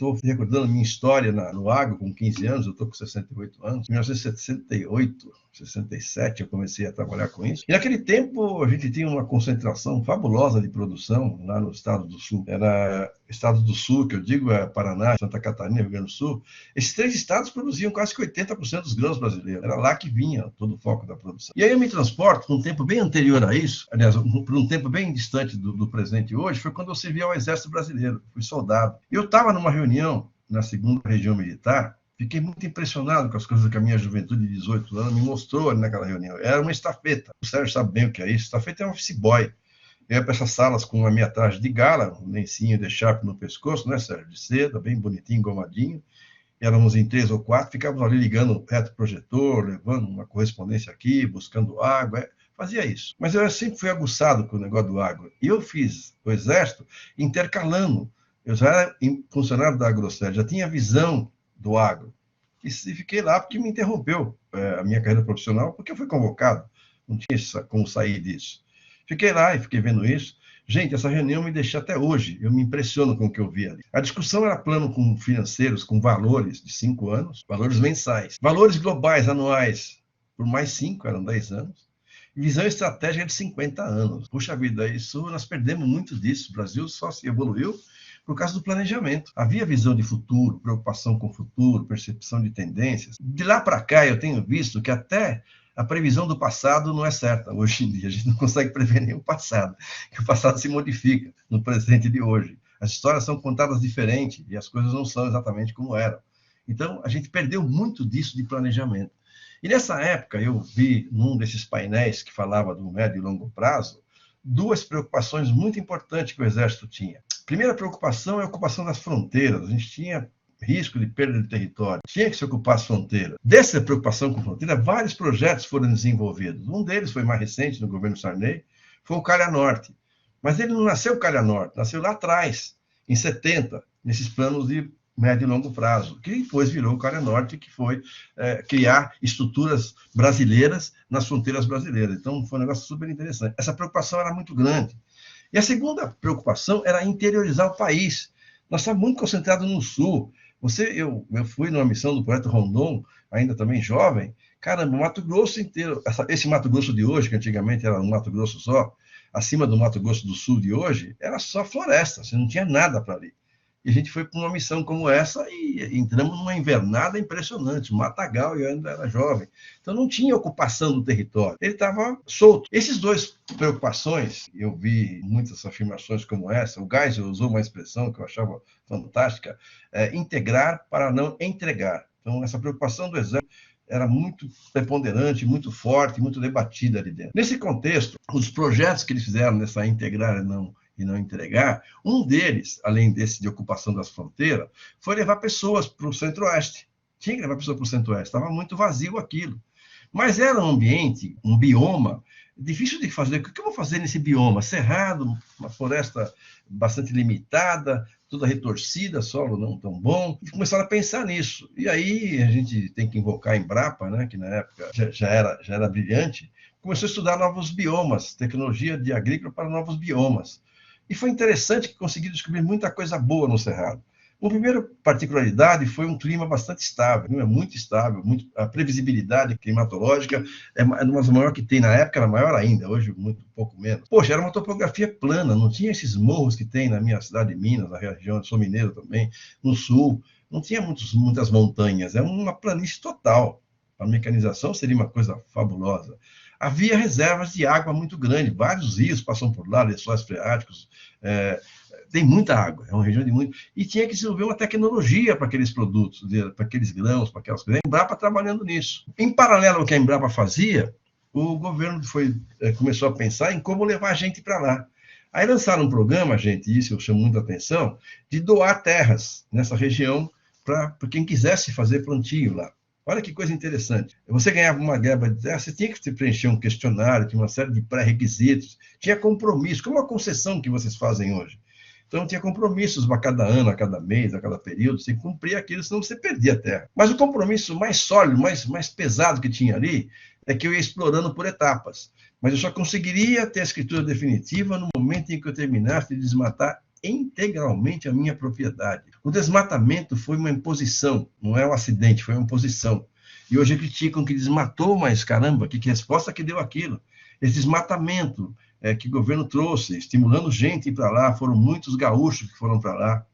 estou recordando minha história no agro com 15 anos, eu estou com 68 anos. Em 1968, 67, eu comecei a trabalhar com isso. E naquele tempo, a gente tinha uma concentração fabulosa de produção lá no estado do Sul. Era estado do Sul, que eu digo, é Paraná, Santa Catarina, Rio Grande do Sul. Esses 3 estados produziam quase que 80% dos grãos brasileiros. Era lá que vinha todo o foco da produção. E aí eu me transporto para um tempo bem anterior a isso, aliás, por um tempo bem distante do presente hoje, foi quando eu servi ao Exército Brasileiro, fui soldado. Eu estava numa reunião na 2ª Região Militar, fiquei muito impressionado com as coisas que a minha juventude de 18 anos me mostrou ali naquela reunião. Era uma estafeta. O Sérgio sabe bem o que é isso. Estafeta é um office boy. Eu ia para essas salas com a minha traje de gala, um lencinho de Sharp no pescoço, né, Sérgio? De seda, bem bonitinho, engomadinho. Éramos em 3 ou 4, ficávamos ali ligando o retroprojetor, levando uma correspondência aqui, buscando água, fazia isso. Mas eu sempre fui aguçado com o negócio do agro. E eu fiz o Exército intercalando. Eu já era funcionário da Agrosert, já tinha visão do agro. E fiquei lá porque me interrompeu a minha carreira profissional, porque eu fui convocado, não tinha como sair disso. Fiquei lá e fiquei vendo isso. Gente, essa reunião me deixa até hoje, eu me impressiono com o que eu vi ali. A discussão era plano com financeiros, com valores de 5 anos, valores mensais, valores globais anuais por mais 5, eram 10 anos, e visão estratégica de 50 anos. Puxa vida, isso nós perdemos muito disso, o Brasil só se evoluiu por causa do planejamento. Havia visão de futuro, preocupação com o futuro, percepção de tendências. De lá para cá, eu tenho visto que até a previsão do passado não é certa hoje em dia. A gente não consegue prever nem o passado, que o passado se modifica no presente de hoje. As histórias são contadas diferente e as coisas não são exatamente como eram. Então, a gente perdeu muito disso de planejamento. E nessa época, eu vi num desses painéis que falava do médio e longo prazo, 2 preocupações muito importantes que o Exército tinha. A primeira preocupação é a ocupação das fronteiras. A gente tinha risco de perda de território. Tinha que se ocupar as fronteiras. Dessa preocupação com fronteira, vários projetos foram desenvolvidos. Um deles foi mais recente, no governo Sarney, foi o Calha Norte. Mas ele não nasceu Calha Norte, nasceu lá atrás, em 70, nesses planos de médio e longo prazo, que depois virou o Calha Norte, que foi criar estruturas brasileiras nas fronteiras brasileiras. Então, foi um negócio super interessante. Essa preocupação era muito grande. E a segunda preocupação era interiorizar o país. Nós estávamos muito concentrados no Sul. Eu fui numa missão do projeto Rondon, ainda também jovem. Caramba, o Mato Grosso inteiro, esse Mato Grosso de hoje, que antigamente era um Mato Grosso só, acima do Mato Grosso do Sul de hoje, era só floresta, você não tinha nada para ali. E a gente foi para uma missão como essa e entramos numa invernada impressionante, um matagal, e eu ainda era jovem. Então não tinha ocupação do território, ele estava solto. Essas 2 preocupações, eu vi muitas afirmações como essa, o Geisel usou uma expressão que eu achava fantástica, integrar para não entregar. Então essa preocupação do Exército era muito preponderante, muito forte, muito debatida ali dentro. Nesse contexto, os projetos que eles fizeram nessa integrar e não entregar, um deles, além desse de ocupação das fronteiras, foi levar pessoas para o Centro-Oeste. Tinha que levar pessoas para o Centro-Oeste, estava muito vazio aquilo. Mas era um ambiente, um bioma, difícil de fazer. O que eu vou fazer nesse bioma? Cerrado, uma floresta bastante limitada, toda retorcida, solo não tão bom. E começaram a pensar nisso. E aí a gente tem que invocar a Embrapa, né, que na época já era brilhante, começou a estudar novos biomas, tecnologia de agrícola para novos biomas. E foi interessante que conseguiu descobrir muita coisa boa no Cerrado. Uma primeira particularidade foi um clima bastante estável, muito estável, a previsibilidade climatológica é uma das maiores que tem na época, era maior ainda, hoje muito pouco menos. Poxa, era uma topografia plana, não tinha esses morros que tem na minha cidade de Minas, na região, eu sou mineiro também, no sul, não tinha muitas montanhas, é uma planície total. A mecanização seria uma coisa fabulosa. Havia reservas de água muito grandes, vários rios passam por lá, lençóis freáticos, tem muita água, é uma região de muito... E tinha que desenvolver uma tecnologia para aqueles produtos, para aqueles grãos, para aquelas coisas. A Embrapa trabalhando nisso. Em paralelo ao que a Embrapa fazia, o governo começou a pensar em como levar a gente para lá. Aí lançaram um programa, gente, isso eu chamo muita atenção, de doar terras nessa região para quem quisesse fazer plantio lá. Olha que coisa interessante. Você ganhava uma guerra de terra, você tinha que preencher um questionário, tinha uma série de pré-requisitos, tinha compromisso, como a concessão que vocês fazem hoje. Então, tinha compromissos a cada ano, a cada mês, a cada período, você cumpria aquilo, senão você perdia a terra. Mas o compromisso mais sólido, mais pesado que tinha ali, é que eu ia explorando por etapas. Mas eu só conseguiria ter a escritura definitiva no momento em que eu terminasse de desmatar integralmente a minha propriedade. O desmatamento foi uma imposição, não é um acidente, foi uma imposição. E hoje criticam que desmatou, mas caramba, que resposta que deu aquilo? Esse desmatamento que o governo trouxe, estimulando gente a ir para lá, foram muitos gaúchos que foram para lá.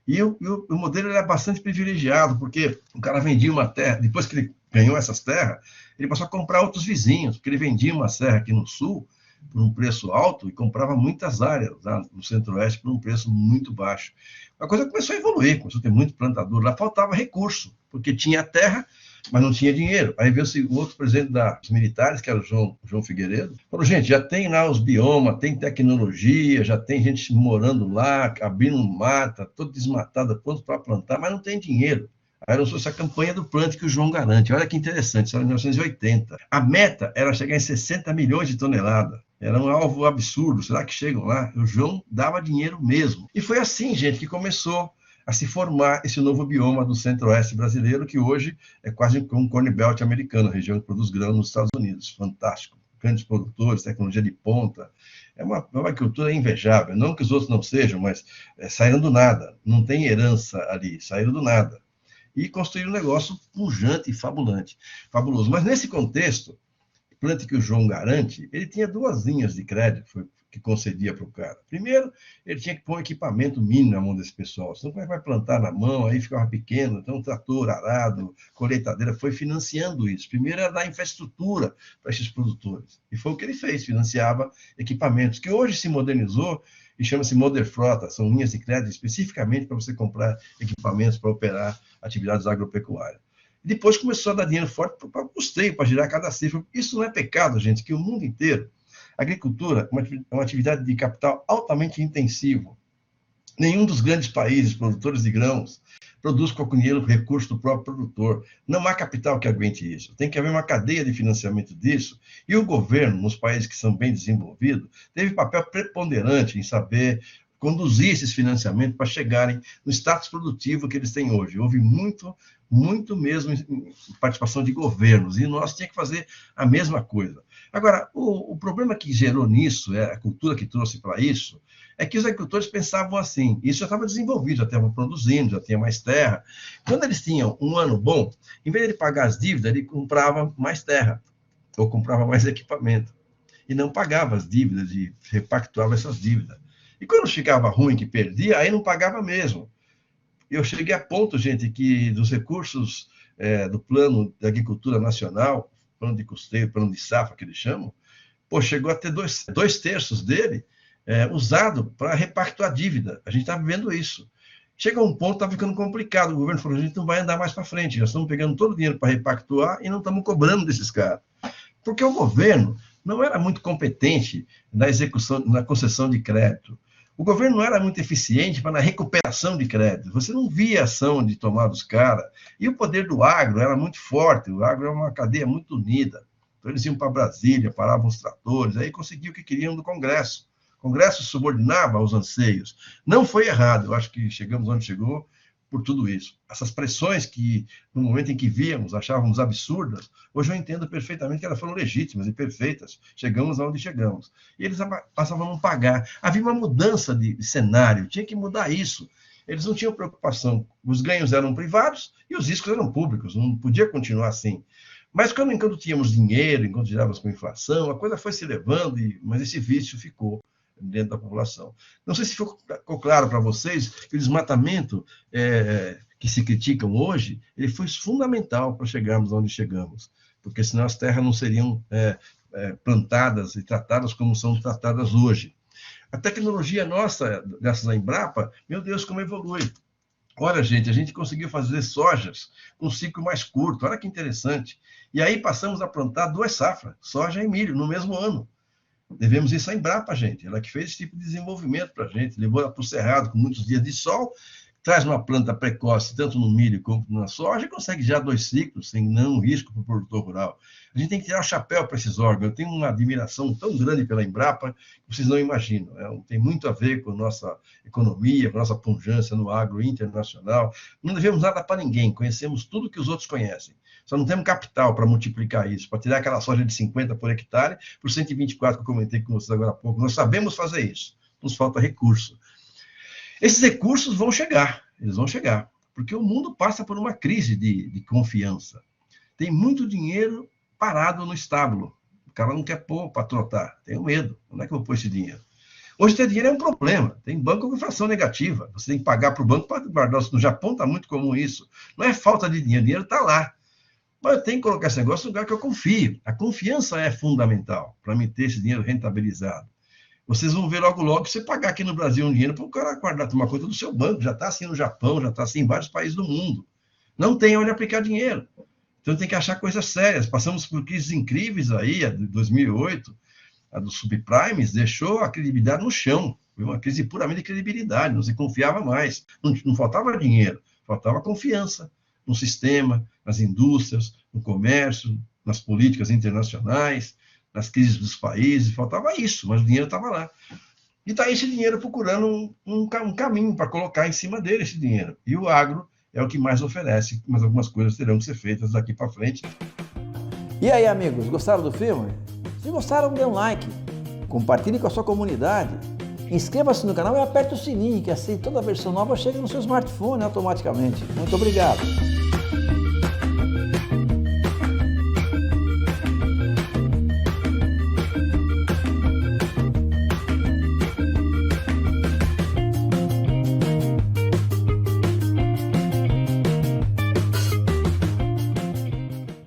E o modelo era bastante privilegiado, porque o cara vendia uma terra, depois que ele ganhou essas terras, ele passou a comprar outros vizinhos, porque ele vendia uma serra aqui no sul por um preço alto e comprava muitas áreas lá no centro-oeste por um preço muito baixo. A coisa começou a evoluir, começou a ter muito plantador, lá faltava recurso, porque tinha terra, mas não tinha dinheiro. Aí veio o outro presidente dos militares, que era o João Figueiredo, falou, gente, já tem lá os biomas, tem tecnologia, já tem gente morando lá, abrindo mata, toda desmatada, pronto para plantar, mas não tem dinheiro. Aí lançou essa campanha do Plante que o João garante. Olha que interessante, isso era em 1980. A meta era chegar em 60 milhões de toneladas. Era um alvo absurdo. Será que chegam lá? O João dava dinheiro mesmo. E foi assim, gente, que começou a se formar esse novo bioma do centro-oeste brasileiro, que hoje é quase como um corn belt americano, a região que produz grão nos Estados Unidos. Fantástico. Grandes produtores, tecnologia de ponta. É uma agricultura invejável. Não que os outros não sejam, mas saíram do nada. Não tem herança ali, saíram do nada. E construir um negócio pujante e fabuloso. Mas nesse contexto, Plante que o João garante, ele tinha duas linhas de crédito que concedia para o cara. Primeiro, ele tinha que pôr um equipamento mínimo na mão desse pessoal, senão como é que vai plantar na mão, aí ficava pequeno, então um trator, arado, colheitadeira, foi financiando isso. Primeiro era dar infraestrutura para esses produtores, e foi o que ele fez, financiava equipamentos, que hoje se modernizou e chama-se Moderfrota, são linhas de crédito especificamente para você comprar equipamentos para operar atividades agropecuárias. E depois começou a dar dinheiro forte para custeio, para girar cada cifra. Isso não é pecado, gente, que o mundo inteiro, a agricultura é uma atividade de capital altamente intensivo. Nenhum dos grandes países produtores de grãos produz com o recurso do próprio produtor. Não há capital que aguente isso. Tem que haver uma cadeia de financiamento disso. E o governo, nos países que são bem desenvolvidos, teve papel preponderante em saber conduzir esses financiamentos para chegarem no status produtivo que eles têm hoje. Houve muito mesmo participação de governos, e nós tínhamos que fazer a mesma coisa. Agora, o problema que gerou nisso, a cultura que trouxe para isso, é que os agricultores pensavam assim, isso já estava desenvolvido, já estavam produzindo, já tinha mais terra. Quando eles tinham um ano bom, em vez de ele pagar as dívidas, ele comprava mais terra, ou comprava mais equipamento, e não pagava as dívidas, e repactuava essas dívidas. E quando ficava ruim, que perdia, aí não pagava mesmo. Eu cheguei a ponto, gente, que dos recursos do Plano de Agricultura Nacional, plano de custeio, plano de safra, que eles chamam, chegou a ter dois terços dele usado para repactuar a dívida. A gente está vivendo isso. Chega a um ponto, está ficando complicado. O governo falou, a gente não vai andar mais para frente. Nós estamos pegando todo o dinheiro para repactuar e não estamos cobrando desses caras. Porque o governo não era muito competente na execução, na concessão de crédito. O governo não era muito eficiente para na recuperação de crédito. Você não via ação de tomar dos caras. E o poder do agro era muito forte. O agro é uma cadeia muito unida. Então, eles iam para Brasília, paravam os tratores, aí conseguiam o que queriam do Congresso. O Congresso subordinava aos anseios. Não foi errado. Eu acho que chegamos onde chegou por tudo isso. Essas pressões que, no momento em que víamos, achávamos absurdas, hoje eu entendo perfeitamente que elas foram legítimas e perfeitas. Chegamos aonde chegamos. E eles passavam a não pagar. Havia uma mudança de cenário, tinha que mudar isso. Eles não tinham preocupação. Os ganhos eram privados e os riscos eram públicos. Não podia continuar assim. Mas enquanto tínhamos dinheiro, enquanto girávamos com inflação, a coisa foi se levando, mas esse vício ficou dentro da população. Não sei se ficou claro para vocês que o desmatamento que se criticam hoje, ele foi fundamental para chegarmos onde chegamos, porque senão as terras não seriam plantadas e tratadas como são tratadas hoje. A tecnologia nossa, graças à Embrapa, meu Deus, como evolui. Olha, gente, a gente conseguiu fazer sojas com um ciclo mais curto, olha que interessante. E aí passamos a plantar 2 safras, soja e milho, no mesmo ano. Devemos isso à Embrapa, gente. Ela que fez esse tipo de desenvolvimento para a gente. Levou ela para o cerrado com muitos dias de sol, traz uma planta precoce, tanto no milho como na soja, e consegue já 2 ciclos, sem nenhum risco para o produtor rural. A gente tem que tirar o chapéu para esses órgãos. Eu tenho uma admiração tão grande pela Embrapa que vocês não imaginam. Tem muito a ver com a nossa economia, com a nossa pujança no agro internacional. Não devemos nada para ninguém. Conhecemos tudo que os outros conhecem. Só não temos capital para multiplicar isso, para tirar aquela soja de 50 por hectare por 124 que eu comentei com vocês agora há pouco. Nós sabemos fazer isso. Nos falta recurso. Esses recursos vão chegar, eles vão chegar, porque o mundo passa por uma crise de confiança. Tem muito dinheiro parado no estábulo. O cara não quer pôr para trotar, tem medo. Onde é que eu vou pôr esse dinheiro? Hoje ter dinheiro é um problema. Tem banco com inflação negativa. Você tem que pagar para o banco para guardar. No Japão está muito comum isso. Não é falta de dinheiro, o dinheiro está lá. Mas eu tenho que colocar esse negócio no lugar que eu confio. A confiança é fundamental para me ter esse dinheiro rentabilizado. Vocês vão ver logo, logo, você pagar aqui no Brasil um dinheiro para o cara guardar, tomar conta do seu banco. Já está assim no Japão, já está assim em vários países do mundo. Não tem onde aplicar dinheiro. Então tem que achar coisas sérias. Passamos por crises incríveis aí, a de 2008, a dos subprimes, deixou a credibilidade no chão. Foi uma crise puramente de credibilidade, não se confiava mais. Não faltava dinheiro, faltava confiança no sistema, nas indústrias, no comércio, nas políticas internacionais, nas crises dos países, faltava isso, mas o dinheiro estava lá. E está esse dinheiro procurando um caminho para colocar em cima dele esse dinheiro. E o agro é o que mais oferece, mas algumas coisas terão que ser feitas daqui para frente. E aí, amigos, gostaram do filme? Se gostaram, dê um like, compartilhe com a sua comunidade, inscreva-se no canal e aperte o sininho, que assim toda versão nova chega no seu smartphone automaticamente. Muito obrigado!